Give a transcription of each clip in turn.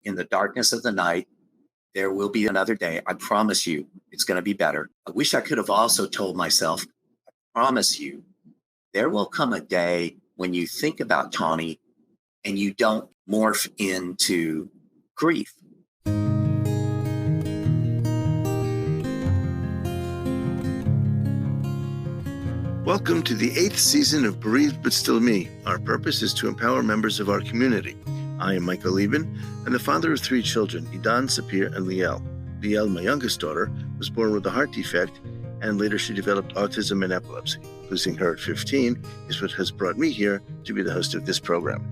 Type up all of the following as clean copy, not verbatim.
In the darkness of the night, there will be another day. I promise you, it's going to be better. I wish I could have also told myself, I promise you, there will come a day when you think about Tawny and you don't morph into grief. Welcome to the 8th season of Bereaved But Still Me. Our purpose is to empower members of our community. I am Michael Lieben, and the father of 3 children, Idan, Sapir, and Liel. Liel, my youngest daughter, was born with a heart defect, and later she developed autism and epilepsy. Losing her at 15 is what has brought me here to be the host of this program.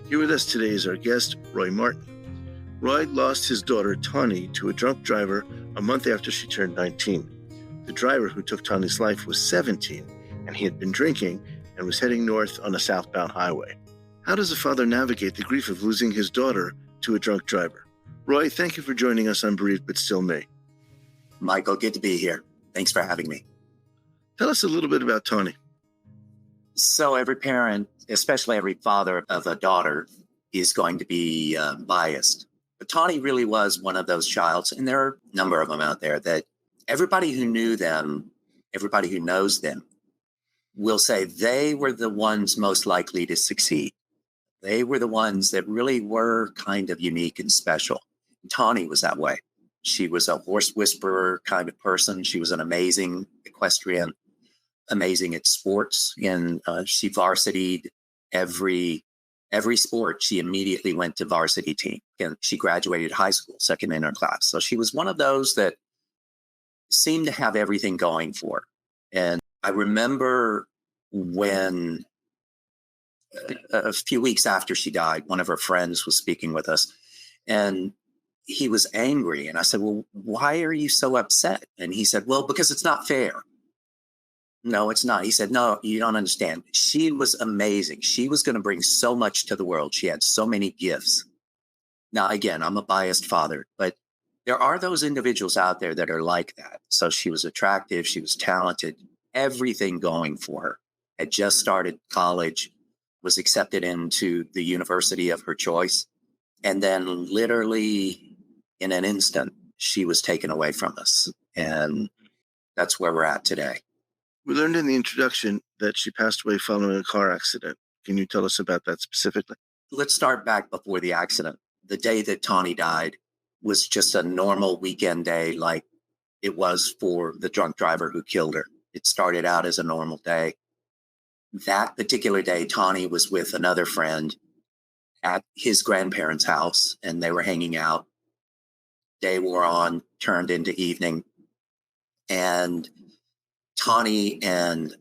Here with us today is our guest, Roy Martin. Roy lost his daughter, Tawny, to a drunk driver a month after she turned 19. The driver who took Tawny's life was 17, and he had been drinking and was heading north on a southbound highway. How does a father navigate the grief of losing his daughter to a drunk driver? Roy, thank you for joining us on Bereaved But Still Me. Michael, good to be here. Thanks for having me. Tell us a little bit about Tawny. So every parent, especially every father of a daughter, is going to be biased. But Tawny really was one of those childs, and there are a number of them out there, that everybody who knew them, everybody who knows them, will say they were the ones most likely to succeed. They were the ones that really were kind of unique and special. Tawny was that way. She was a horse whisperer kind of person. She was an amazing equestrian, amazing at sports. And she varsitied every sport. She immediately went to varsity team. And she graduated high school, second in her class. So she was one of those that seemed to have everything going for her. And I remember when a few weeks after she died, one of her friends was speaking with us, and he was angry. And I said, well, why are you so upset? And he said, well, because it's not fair. No, it's not. He said, no, you don't understand. She was amazing. She was going to bring so much to the world. She had so many gifts. Now, again, I'm a biased father, but there are those individuals out there that are like that. So she was attractive. She was talented, everything going for her. Had just started college, was accepted into the university of her choice. And then literally in an instant, she was taken away from us. And that's where we're at today. We learned in the introduction that she passed away following a car accident. Can you tell us about that specifically? Let's start back before the accident. The day that Tawny died was just a normal weekend day, like it was for the drunk driver who killed her. It started out as a normal day. That particular day, Tawny was with another friend at his grandparents' house, and they were hanging out. Day wore on, turned into evening, and Tawny and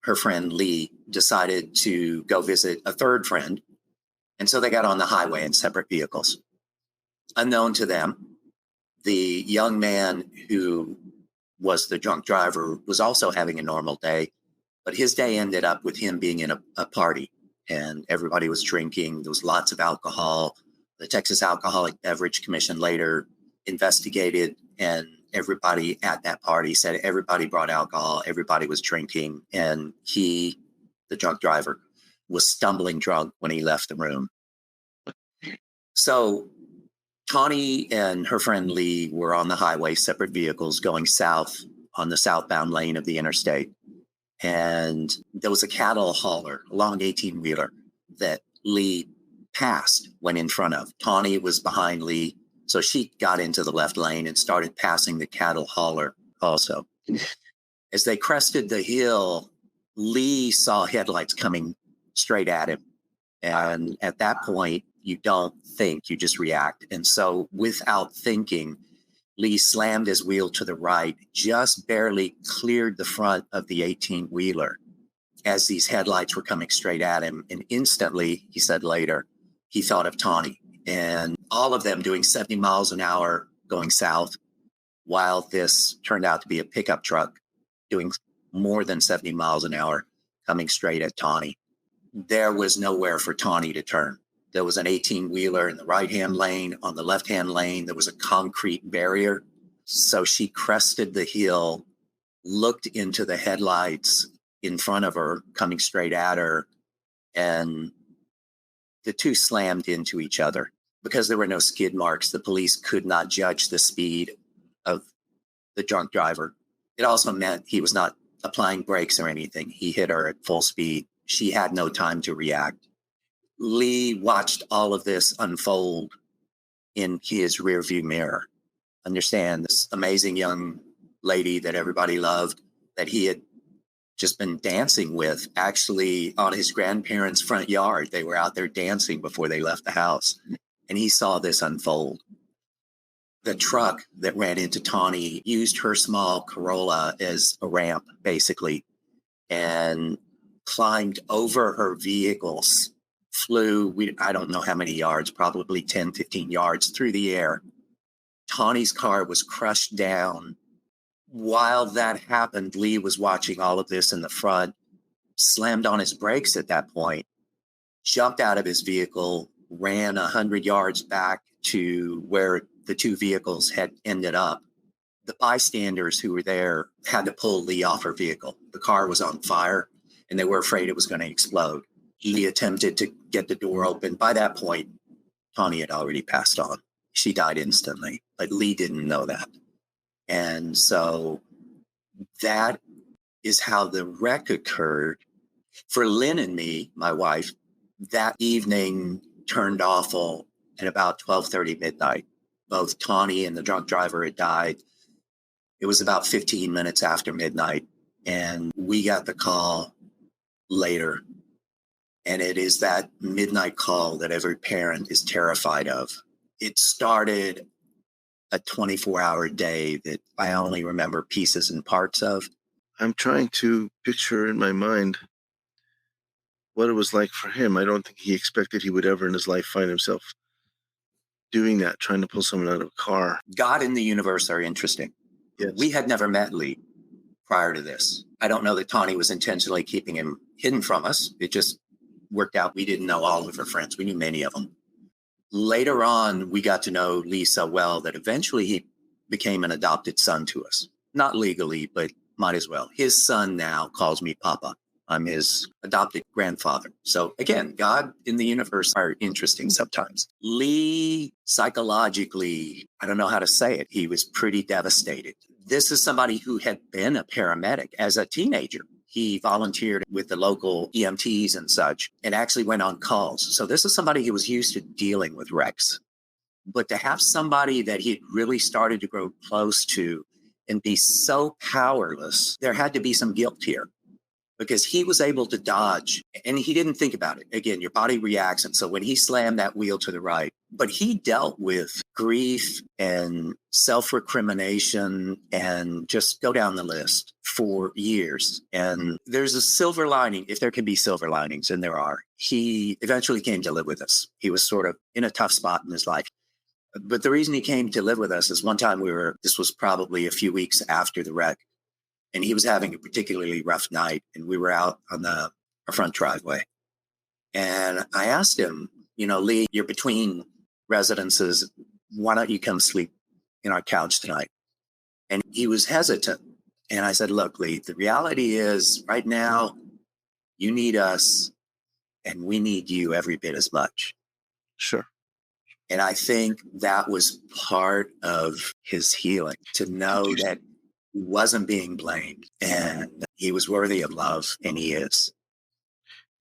her friend Lee decided to go visit a third friend. And so they got on the highway in separate vehicles. Unknown to them, the young man who was the drunk driver was also having a normal day, but his day ended up with him being in a party, and everybody was drinking. There was lots of alcohol. The Texas Alcoholic Beverage Commission later investigated, and everybody at that party said everybody brought alcohol, everybody was drinking, and he, the drunk driver, was stumbling drunk when he left the room. So Tawny and her friend Lee were on the highway, separate vehicles, going south on the southbound lane of the interstate. And there was a cattle hauler, a long 18-wheeler, that Lee passed, went in front of. Tawny was behind Lee, so she got into the left lane and started passing the cattle hauler also. As they crested the hill, Lee saw headlights coming straight at him. And at that point, you don't think, you just react. And so without thinking, Lee slammed his wheel to the right, just barely cleared the front of the 18-wheeler as these headlights were coming straight at him. And instantly, he said later, he thought of Tawny. And all of them doing 70 miles an hour going south, while this turned out to be a pickup truck doing more than 70 miles an hour coming straight at Tawny. There was nowhere for Tawny to turn. There was an 18-wheeler in the right-hand lane. On the left-hand lane, there was a concrete barrier. So she crested the hill, looked into the headlights in front of her, coming straight at her, and the two slammed into each other. Because there were no skid marks, the police could not judge the speed of the drunk driver. It also meant he was not applying brakes or anything. He hit her at full speed. She had no time to react. Lee watched all of this unfold in his rearview mirror. Understand, this amazing young lady that everybody loved, that he had just been dancing with, actually on his grandparents' front yard. They were out there dancing before they left the house. And he saw this unfold. The truck that ran into Tawny used her small Corolla as a ramp, basically, and climbed over her vehicles, flew, I don't know how many yards, probably 10, 15 yards through the air. Tawny's car was crushed down. While that happened, Lee was watching all of this in the front, slammed on his brakes at that point, jumped out of his vehicle, ran 100 yards back to where the two vehicles had ended up. The bystanders who were there had to pull Lee off her vehicle. The car was on fire, and they were afraid it was going to explode. Lee attempted to get the door open. By that point, Tawny had already passed on. She died instantly, but Lee didn't know that. And so that is how the wreck occurred. For Lynn and me, my wife, that evening turned awful at about 12:30 midnight. Both Tawny and the drunk driver had died. It was about 15 minutes after midnight, and we got the call later. And it is that midnight call that every parent is terrified of. It started a 24-hour day that I only remember pieces and parts of. I'm trying to picture in my mind what it was like for him. I don't think he expected he would ever in his life find himself doing that, trying to pull someone out of a car. God and the universe are interesting. Yes. We had never met Lee prior to this. I don't know that Tawny was intentionally keeping him hidden from us. It just worked out. We didn't know all of her friends. We knew many of them. Later on, we got to know Lee so well that eventually he became an adopted son to us. Not legally, but might as well. His son now calls me Papa. I'm his adopted grandfather. So again, God in the universe are interesting sometimes. Lee, psychologically, I don't know how to say it. He was pretty devastated. This is somebody who had been a paramedic as a teenager. He volunteered with the local EMTs and such, and actually went on calls. So this is somebody who was used to dealing with wrecks. But to have somebody that he really started to grow close to and be so powerless, there had to be some guilt here, because he was able to dodge and he didn't think about it. Again, your body reacts. And so when he slammed that wheel to the right, but he dealt with grief and self-recrimination and just go down the list for years. And there's a silver lining, if there can be silver linings, and there are. He eventually came to live with us. He was sort of in a tough spot in his life. But the reason he came to live with us is one time this was probably a few weeks after the wreck, and he was having a particularly rough night, and we were out on our front driveway. And I asked him, Lee, you're between residences. Why don't you come sleep in our couch tonight? And he was hesitant. And I said, look, Lee, the reality is right now you need us and we need you every bit as much. Sure. And I think that was part of his healing, to know that he wasn't being blamed and he was worthy of love, and he is.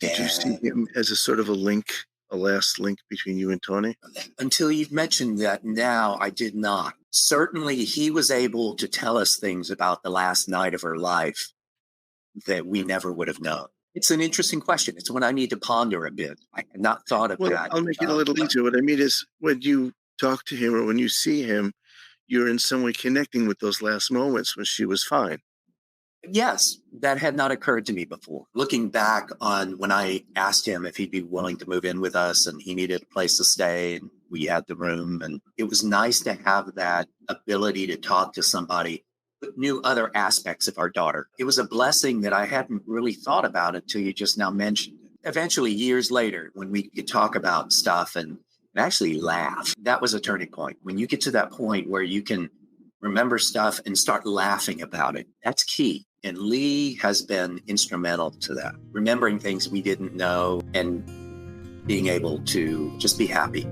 Did you see him as a sort of a last link between you and Tawny? Until you've mentioned that now, I did not. Certainly, he was able to tell us things about the last night of her life that we never would have known. It's an interesting question. It's one I need to ponder a bit. I had not thought of that. I'll make it a little easier. What I mean is, when you talk to him or when you see him, you're in some way connecting with those last moments when she was fine. Yes, that had not occurred to me before. Looking back on when I asked him if he'd be willing to move in with us, and he needed a place to stay, and we had the room, and it was nice to have that ability to talk to somebody who knew other aspects of our daughter. It was a blessing that I hadn't really thought about until you just now mentioned it. Eventually, years later, when we could talk about stuff and actually laugh, that was a turning point. When you get to that point where you can remember stuff and start laughing about it, that's key. And Lee has been instrumental to that, remembering things we didn't know and being able to just be happy.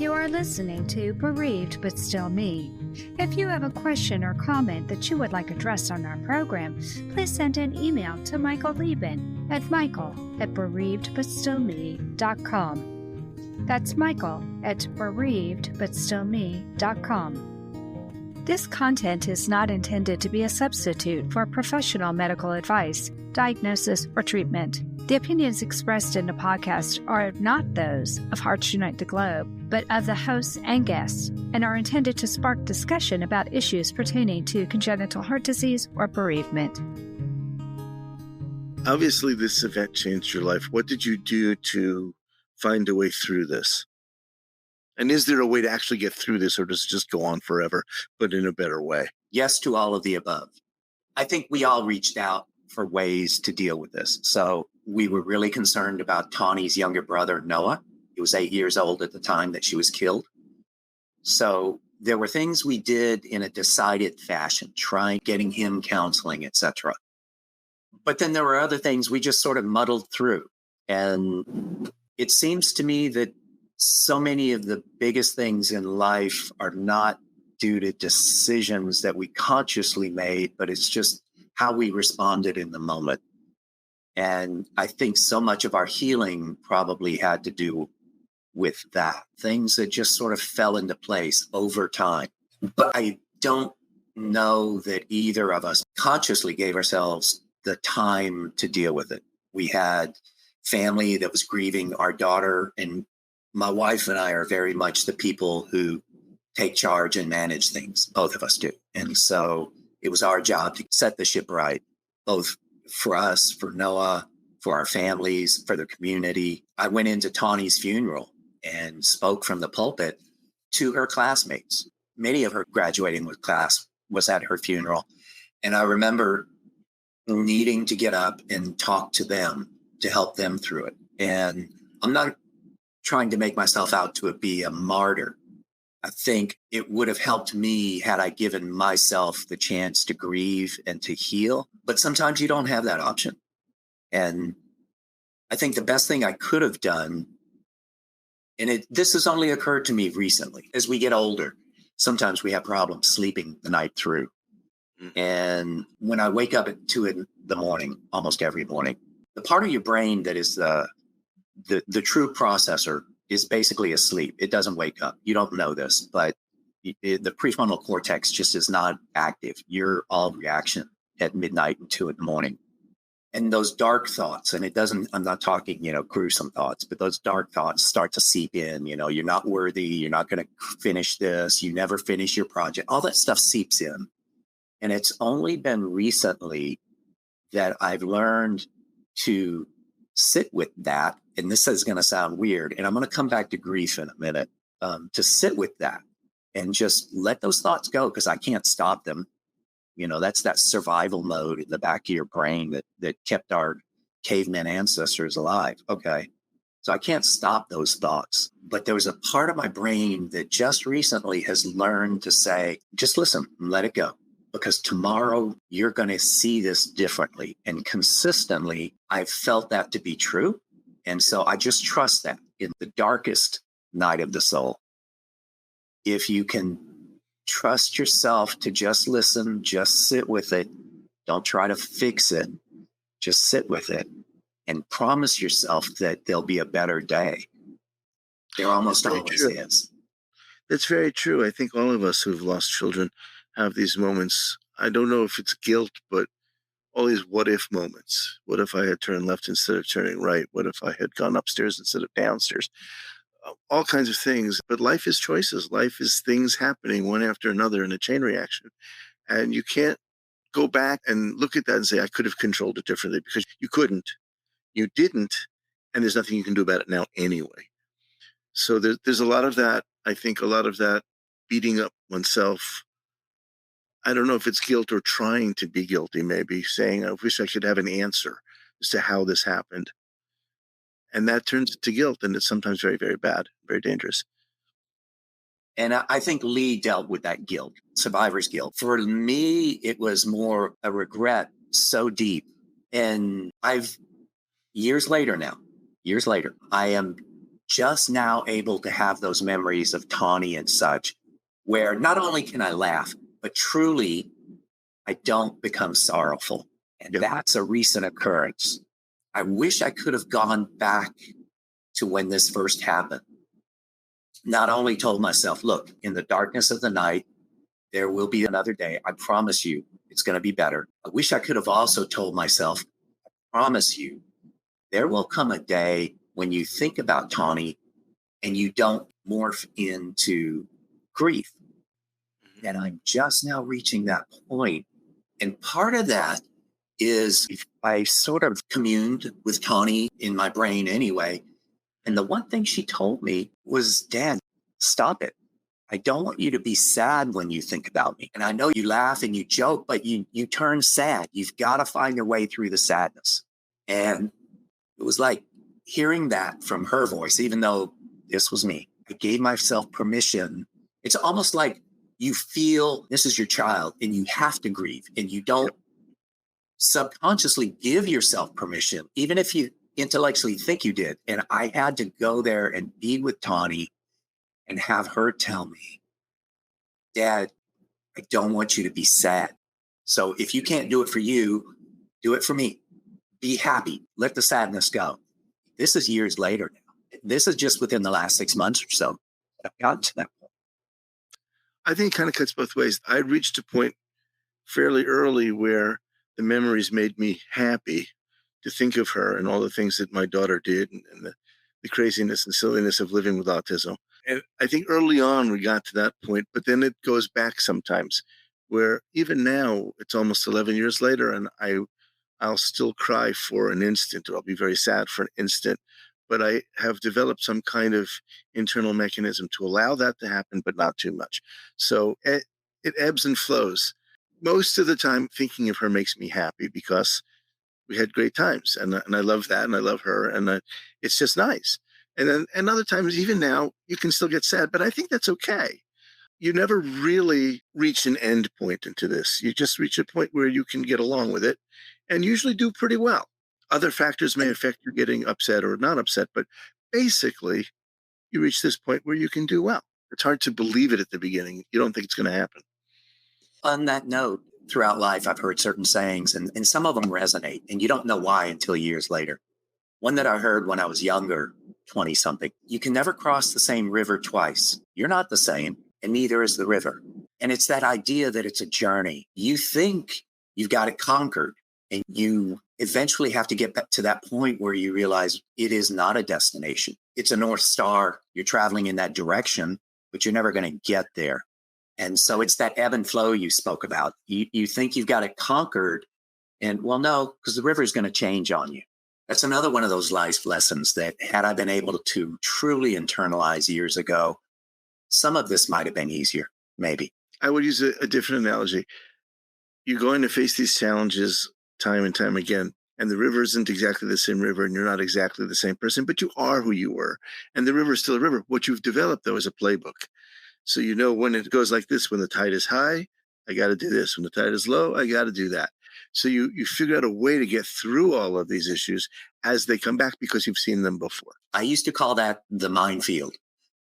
You are listening to Bereaved But Still Me. If you have a question or comment that you would like addressed on our program, please send an email to Michael Lieben at michael@bereavedbutstillme.com. That's michael@bereavedbutstillme.com. This content is not intended to be a substitute for professional medical advice, diagnosis, or treatment. The opinions expressed in the podcast are not those of Hearts Unite the Globe, but of the hosts and guests, and are intended to spark discussion about issues pertaining to congenital heart disease or bereavement. Obviously, this event changed your life. What did you do to find a way through this? And is there a way to actually get through this, or does it just go on forever, but in a better way? Yes to all of the above. I think we all reached out for ways to deal with this. So we were really concerned about Tawny's younger brother, Noah. He was 8 years old at the time that she was killed. So there were things we did in a decided fashion, trying getting him counseling, etc. But then there were other things we just sort of muddled through. And it seems to me that so many of the biggest things in life are not due to decisions that we consciously made, but it's just how we responded in the moment. And I think so much of our healing probably had to do with that, things that just sort of fell into place over time. But I don't know that either of us consciously gave ourselves the time to deal with it. We had family that was grieving our daughter, and my wife and I are very much the people who take charge and manage things. Both of us do. And so it was our job to set the ship right, both for us, for Noah, for our families, for the community. I went into Tawny's funeral and spoke from the pulpit to her classmates. Many of her graduating with class was at her funeral. And I remember needing to get up and talk to them to help them through it. And I'm not trying to make myself out to be a martyr. I think it would have helped me had I given myself the chance to grieve and to heal. But sometimes you don't have that option. And I think the best thing I could have done, and this has only occurred to me recently, as we get older, sometimes we have problems sleeping the night through. And when I wake up at 2 in the morning, almost every morning, the part of your brain that is the true processor is basically asleep. It doesn't wake up. You don't know this, but the prefrontal cortex just is not active. You're all reaction at midnight and 2 in the morning. And those dark thoughts, and I'm not talking, gruesome thoughts, but those dark thoughts start to seep in. You're not worthy. You're not going to finish this. You never finish your project. All that stuff seeps in. And it's only been recently that I've learned to sit with that. And this is going to sound weird, and I'm going to come back to grief in a minute, to sit with that and just let those thoughts go, because I can't stop them. That's that survival mode in the back of your brain that kept our caveman ancestors alive. Okay. So I can't stop those thoughts, but there was a part of my brain that just recently has learned to say, just listen, let it go. Because tomorrow you're going to see this differently. And consistently, I've felt that to be true. And so I just trust that in the darkest night of the soul. If you can trust yourself to just listen, just sit with it, don't try to fix it, just sit with it and promise yourself that there'll be a better day. There almost always is. That's very true. I think all of us who've lost children have these moments. I don't know if it's guilt, but all these what if moments. What if I had turned left instead of turning right? What if I had gone upstairs instead of downstairs? All kinds of things. But life is choices. Life is things happening one after another in a chain reaction. And you can't go back and look at that and say, I could have controlled it differently, because you couldn't. You didn't. And there's nothing you can do about it now anyway. So there's a lot of that. I think a lot of that beating up oneself. I don't know if it's guilt or trying to be guilty, maybe saying, I wish I could have an answer as to how this happened. And that turns to guilt, and it's sometimes very, very bad, very dangerous. And I think Lee dealt with that guilt, survivor's guilt. For me, it was more a regret so deep. And years later, I am just now able to have those memories of Tawny and such, where not only can I laugh, but truly I don't become sorrowful. And that's a recent occurrence. I wish I could have gone back to when this first happened. Not only told myself, look, in the darkness of the night, there will be another day. I promise you it's going to be better. I wish I could have also told myself, I promise you, there will come a day when you think about Tawny and you don't morph into grief. And I'm just now reaching that point. And part of that is I sort of communed with Tawny in my brain anyway. And the one thing she told me was, Dad, stop it. I don't want you to be sad when you think about me. And I know you laugh and you joke, but you turn sad. You've got to find your way through the sadness. And it was like hearing that from her voice, even though this was me. I gave myself permission. It's almost like you feel this is your child and you have to grieve, and you don't subconsciously give yourself permission, even if you intellectually think you did. And I had to go there and be with Tawny and have her tell me, Dad, I don't want you to be sad. So if you can't do it for you, do it for me. Be happy. Let the sadness go. This is years later now. This is just within the last 6 months or so. I've gotten to that point. I think it kind of cuts both ways. I reached a point fairly early where the memories made me happy to think of her and all the things that my daughter did, and the craziness and silliness of living with autism. And I think early on we got to that point, but then it goes back sometimes where even now it's almost 11 years later and I'll still cry for an instant, or I'll be very sad for an instant, but I have developed some kind of internal mechanism to allow that to happen, but not too much. So it ebbs and flows. Most of the time thinking of her makes me happy because we had great times, and I love that, and I love her, and it's just nice. And other times, even now, you can still get sad, but I think that's okay. You never really reach an end point into this. You just reach a point where you can get along with it and usually do pretty well. Other factors may affect you getting upset or not upset, but basically, you reach this point where you can do well. It's hard to believe it at the beginning. You don't think it's going to happen. On that note, throughout life, I've heard certain sayings, and some of them resonate, and you don't know why until years later. One that I heard when I was younger, 20-something, you can never cross the same river twice. You're not the same, and neither is the river. And it's that idea that it's a journey. You think you've got it conquered, and you eventually have to get back to that point where you realize it is not a destination. It's a North Star. You're traveling in that direction, but you're never going to get there. And so it's that ebb and flow you spoke about. You think you've got it conquered, and well, no, because the river is going to change on you. That's another one of those life lessons that had I been able to truly internalize years ago, some of this might have been easier, maybe. I would use a different analogy. You're going to face these challenges time and time again, and the river isn't exactly the same river, and you're not exactly the same person, but you are who you were. And the river is still a river. What you've developed, though, is a playbook. So you know when it goes like this, when the tide is high, I got to do this. When the tide is low, I got to do that. So you figure out a way to get through all of these issues as they come back because you've seen them before. I used to call that the minefield.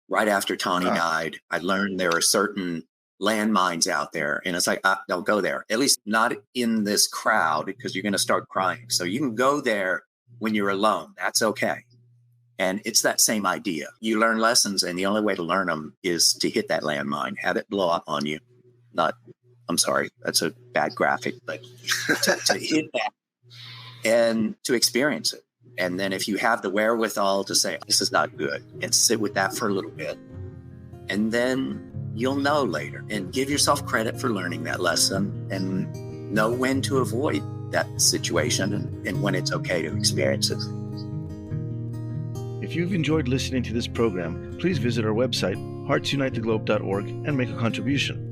Right after Tawny died, I learned there are certain landmines out there. And it's like, don't go there, at least not in this crowd, because you're going to start crying. So you can go there when you're alone. That's okay. And it's that same idea. You learn lessons, and the only way to learn them is to hit that landmine, have it blow up on you. I'm sorry, that's a bad graphic, but to hit that and to experience it. And then if you have the wherewithal to say, this is not good, and sit with that for a little bit, and then you'll know later, and give yourself credit for learning that lesson and know when to avoid that situation and when it's okay to experience it. If you've enjoyed listening to this program, please visit our website, heartsunitetheglobe.org, and make a contribution.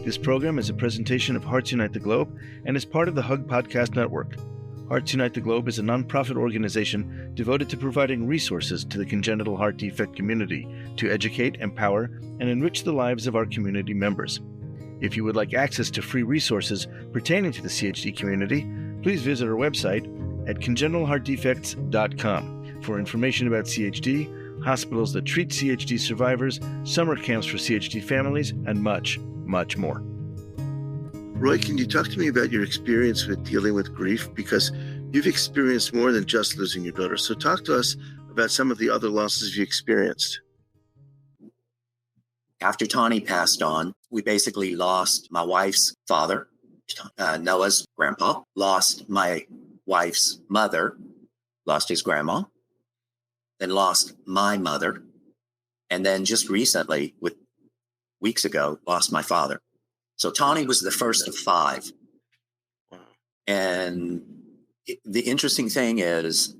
This program is a presentation of Hearts Unite the Globe and is part of the Hug Podcast Network. Hearts Unite the Globe is a nonprofit organization devoted to providing resources to the congenital heart defect community to educate, empower, and enrich the lives of our community members. If you would like access to free resources pertaining to the CHD community, please visit our website at congenitalheartdefects.com for information about CHD hospitals that treat CHD survivors, summer camps for CHD families, and much, much more. Roy, can you talk to me about your experience with dealing with grief? Because you've experienced more than just losing your daughter. So talk to us about some of the other losses you experienced. After Tawny passed on, we basically lost my wife's father, Noah's grandpa, lost my wife's mother, lost his grandma, then lost my mother, and then just recently, weeks ago, lost my father. So Tawny was the first of 5. Wow. And the interesting thing is,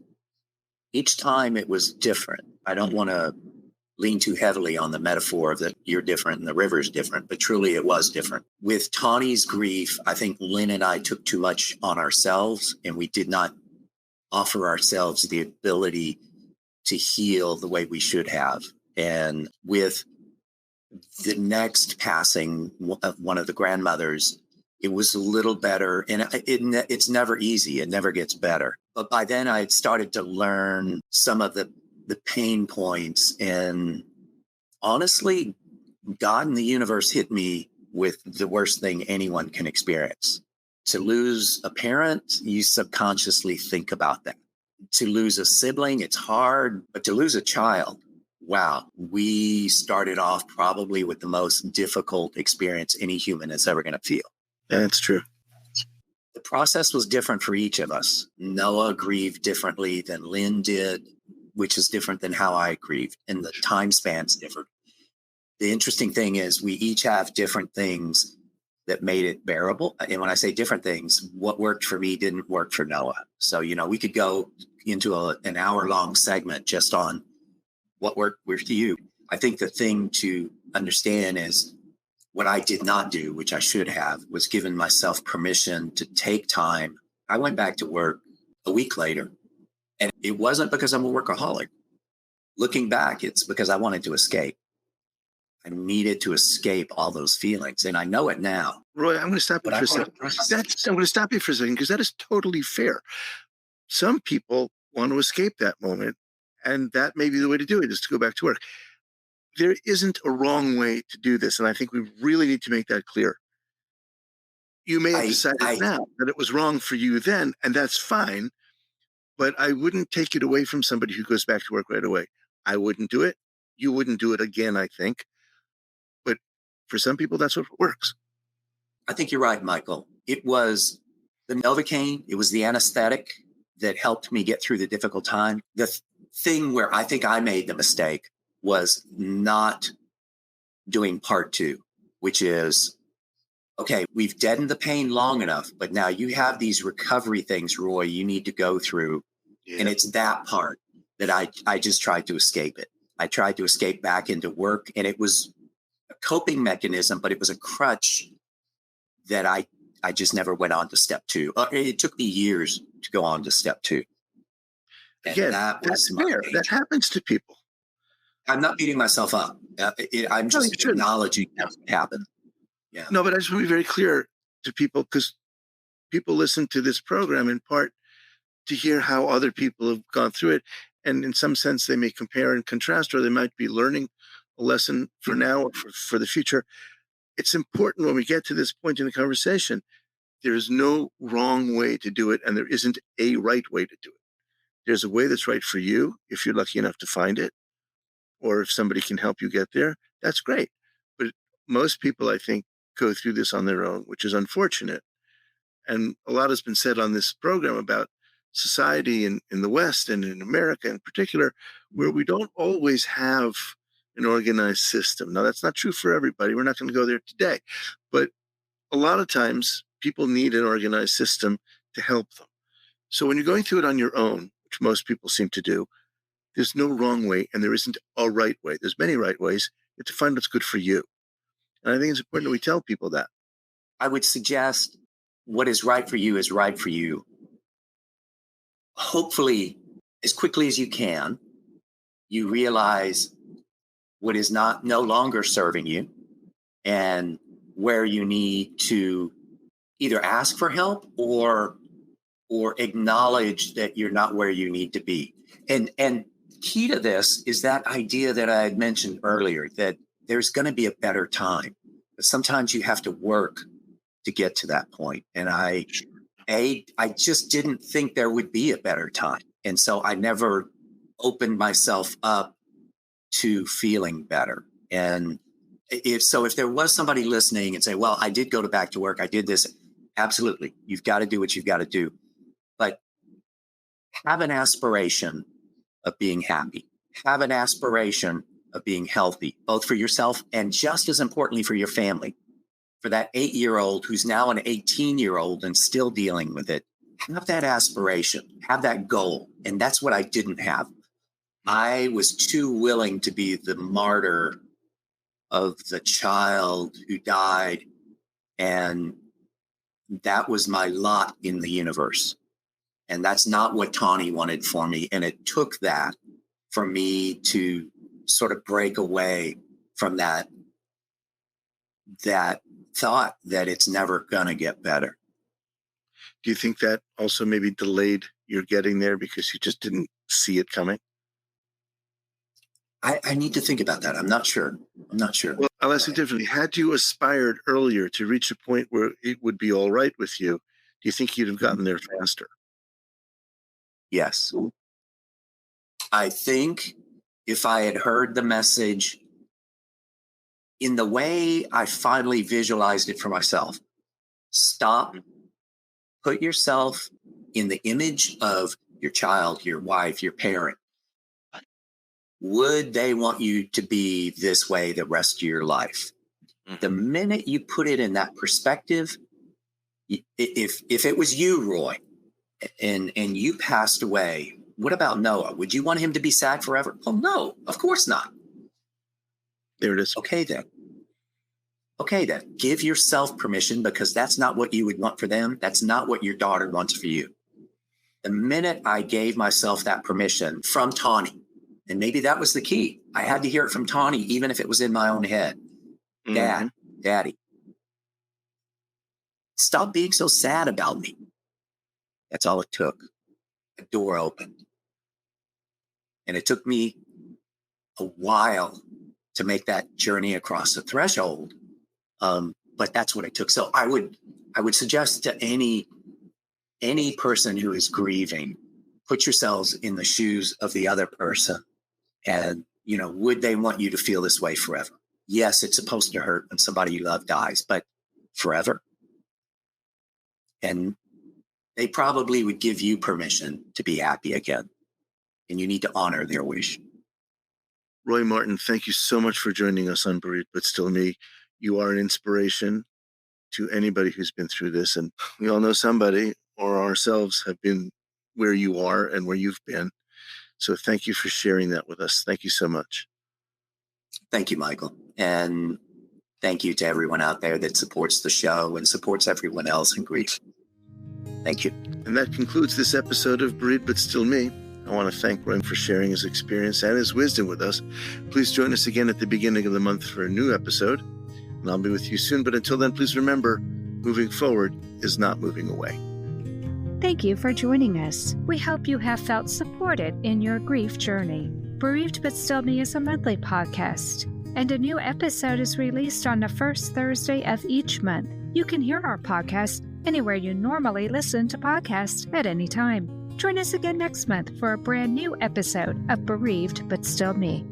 each time it was different. I don't want to lean too heavily on the metaphor that you're different and the river's different, but truly it was different. With Tawny's grief, I think Lynn and I took too much on ourselves, and we did not offer ourselves the ability to heal the way we should have. And with the next passing of one of the grandmothers, it was a little better. And it's never easy. It never gets better. But by then I had started to learn some of the pain points. And honestly, God and the universe hit me with the worst thing anyone can experience. To lose a parent, you subconsciously think about that. To lose a sibling, it's hard. But to lose a child, wow, we started off probably with the most difficult experience any human is ever going to feel. That's true. The process was different for each of us. Noah grieved differently than Lynn did, which is different than how I grieved, and the time span's different. The interesting thing is we each have different things that made it bearable. And when I say different things, what worked for me didn't work for Noah. So, we could go into an hour-long segment just on what worked for you. I think the thing to understand is what I did not do, which I should have, was given myself permission to take time. I went back to work a week later, and it wasn't because I'm a workaholic. Looking back, it's because I wanted to escape. I needed to escape all those feelings, and I know it now. Roy, I'm going to stop you for a second. I'm going to stop you for a second because that is totally fair. Some people want to escape that moment, and that may be the way to do it, is to go back to work. There isn't a wrong way to do this, and I think we really need to make that clear. You may have decided now that it was wrong for you then, and that's fine, but I wouldn't take it away from somebody who goes back to work right away. I wouldn't do it. You wouldn't do it again, I think. But for some people, that's what works. I think you're right, Michael. It was the Novocaine, it was the anesthetic that helped me get through the difficult time. The thing where I think I made the mistake was not doing part 2, which is, okay, we've deadened the pain long enough, but now you have these recovery things, Roy, you need to go through. Yeah. And it's that part that I just tried to escape it. I tried to escape back into work, and it was a coping mechanism, but it was a crutch that I just never went on to step 2. It took me years to go on to step 2. And again, that's fair. That happens to people. I'm not beating myself up. I'm just acknowledging that happened. Yeah. No, but I just want to be very clear to people, because people listen to this program in part to hear how other people have gone through it. And in some sense, they may compare and contrast, or they might be learning a lesson for now or for the future. It's important when we get to this point in the conversation, there is no wrong way to do it, and there isn't a right way to do it. There's a way that's right for you, if you're lucky enough to find it, or if somebody can help you get there, that's great. But most people, I think, go through this on their own, which is unfortunate. And a lot has been said on this program about society in the West and in America in particular, where we don't always have an organized system. Now, that's not true for everybody. We're not going to go there today. But a lot of times, people need an organized system to help them. So when you're going through it on your own, which most people seem to do, there's no wrong way, and there isn't a right way. There's many right ways. You have to find what's good for you. And I think it's important that we tell people that. I would suggest what is right for you is right for you. Hopefully, as quickly as you can, you realize what is no longer serving you and where you need to either ask for help or acknowledge that you're not where you need to be. And key to this is that idea that I had mentioned earlier, that there's going to be a better time. But sometimes you have to work to get to that point. And I just didn't think there would be a better time. And so I never opened myself up to feeling better. And if there was somebody listening and say, well, I did go back to work, I did this. Absolutely. You've got to do what you've got to do. But have an aspiration of being happy. Have an aspiration of being healthy, both for yourself and just as importantly for your family. For that 8-year-old who's now an 18-year-old and still dealing with it, have that aspiration, have that goal. And that's what I didn't have. I was too willing to be the martyr of the child who died. And that was my lot in the universe. And that's not what Tawny wanted for me. And it took that for me to sort of break away from that thought that it's never going to get better. Do you think that also maybe delayed your getting there because you just didn't see it coming? I need to think about that. I'm not sure. Well, I'll ask you differently. Had you aspired earlier to reach a point where it would be all right with you, do you think you'd have gotten there faster? Yes. I think if I had heard the message in the way I finally visualized it for myself, stop, put yourself in the image of your child, your wife, your parent. Would they want you to be this way the rest of your life? Mm-hmm. The minute you put it in that perspective, if it was you, Roy, and you passed away, what about Noah? Would you want him to be sad forever? Oh, no, of course not. There it is. Okay, then. Give yourself permission, because that's not what you would want for them. That's not what your daughter wants for you. The minute I gave myself that permission from Tawny, and maybe that was the key. I had to hear it from Tawny, even if it was in my own head. Mm-hmm. Dad, Daddy, stop being so sad about me. That's all it took. A door opened. And it took me a while to make that journey across the threshold. But that's what it took. So I would suggest to any person who is grieving, put yourselves in the shoes of the other person. And, would they want you to feel this way forever? Yes, it's supposed to hurt when somebody you love dies, but forever? And they probably would give you permission to be happy again. And you need to honor their wish. Roy Martin, thank you so much for joining us on Bereaved But Still Me. You are an inspiration to anybody who's been through this. And we all know somebody or ourselves have been where you are and where you've been. So thank you for sharing that with us. Thank you so much. Thank you, Michael. And thank you to everyone out there that supports the show and supports everyone else in grief. Thank you. And that concludes this episode of Bereaved But Still Me. I want to thank Roy for sharing his experience and his wisdom with us. Please join us again at the beginning of the month for a new episode. And I'll be with you soon. But until then, please remember, moving forward is not moving away. Thank you for joining us. We hope you have felt supported in your grief journey. Bereaved But Still Me is a monthly podcast, and a new episode is released on the first Thursday of each month. You can hear our podcast anywhere you normally listen to podcasts at any time. Join us again next month for a brand new episode of Bereaved But Still Me.